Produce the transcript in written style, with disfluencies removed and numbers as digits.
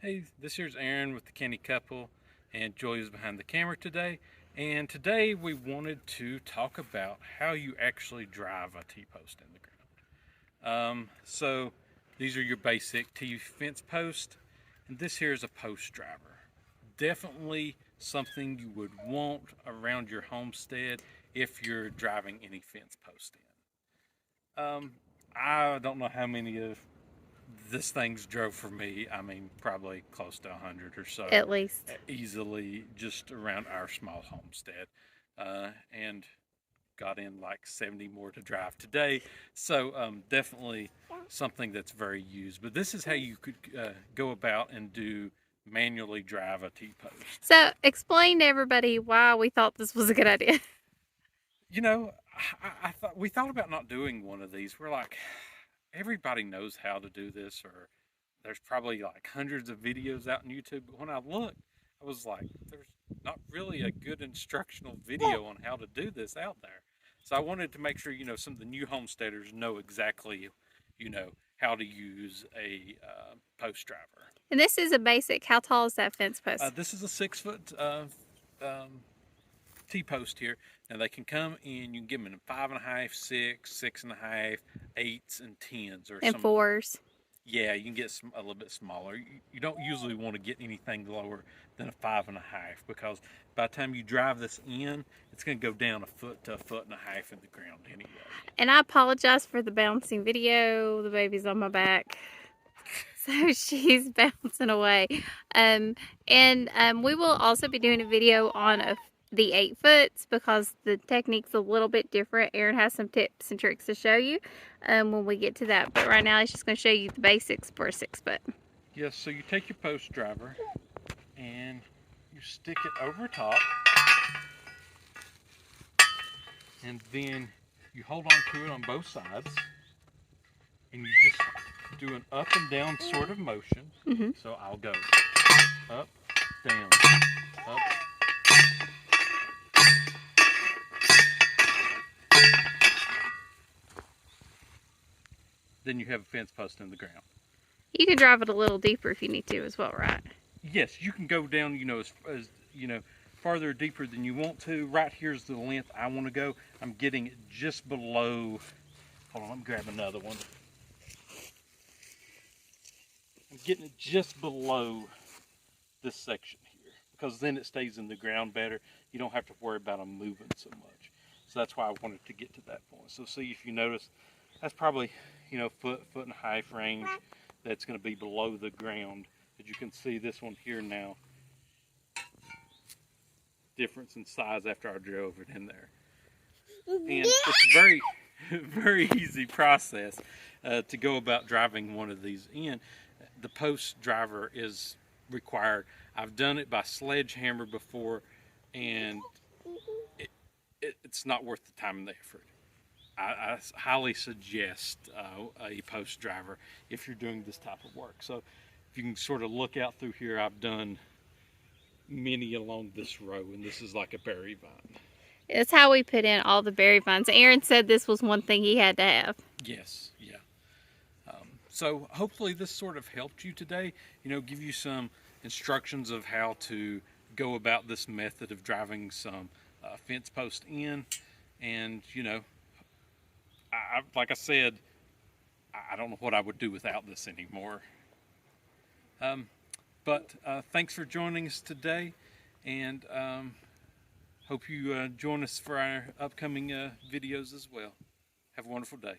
Hey, this here's Aaron with the Canny Couple, and Joy is behind the camera today. And today we wanted to talk about how you actually drive a T-post in the ground. So these are your basic T fence post, and this here is a post driver. Definitely something you would want around your homestead if you're driving any fence post in. I don't know how many of this thing's drove for me. I mean, probably close to 100 or so, At least. easily just around our small homestead, and got in like 70 more to drive today. So definitely something that's very used. But this is how you could go about and do manually drive a T-post. So explain to everybody why we thought this was a good idea. You know, I thought we thought about not doing one of these. We're like, everybody knows how to do this, or there's probably like hundreds of videos out on YouTube. But when I looked, I was like, there's not really a good instructional video on how to do this out there. So I wanted to make sure, some of the new homesteaders know exactly, how to use a post driver. And this is a basic. How tall is that fence post? This is a 6 foot T-post here. Now they can come in, you can give them in 5.5, 6, 6.5, 8s, and 10s, or and some fours. Yeah, you can get a little bit smaller. You don't usually want to get anything lower than a 5.5, because by the time you drive this in, it's going to go down a foot to a foot and a half in the ground anyway. And I apologize for the bouncing video. The baby's on my back. So she's bouncing away. And we will also be doing a video on the 8 foots, because the technique's a little bit different. Aaron has some tips and tricks to show you when we get to that. But right now he's just going to show you the basics for a 6 foot. Yes, so you take your post driver and you stick it over top, and then you hold on to it on both sides, and you just do an up and down sort of motion. So I'll go up, down, up. Then you have a fence post in the ground. You can drive it a little deeper if you need to as well, right? Yes, you can go down, as farther deeper than you want to. Right here's the length I want to go. I'm getting it just below. Hold on, let me grab another one. I'm getting it just below this section here, because then it stays in the ground better. You don't have to worry about them moving so much. So that's why I wanted to get to that point. So see, if you notice, that's probably, foot and a half range that's going to be below the ground. As you can see, this one here now, difference in size after I drove it in there. And it's very, very easy process to go about driving one of these in. The post driver is required. I've done it by sledgehammer before, and it's not worth the time and the effort. I highly suggest a post driver if you're doing this type of work. So if you can sort of look out through here, I've done many along this row, and this is like a berry vine. It's how we put in all the berry vines. Aaron said this was one thing he had to have. Yes, yeah. So hopefully this sort of helped you today, give you some instructions of how to go about this method of driving some fence post in. And, like I said, I don't know what I would do without this anymore. But thanks for joining us today, and hope you join us for our upcoming videos as well. Have a wonderful day.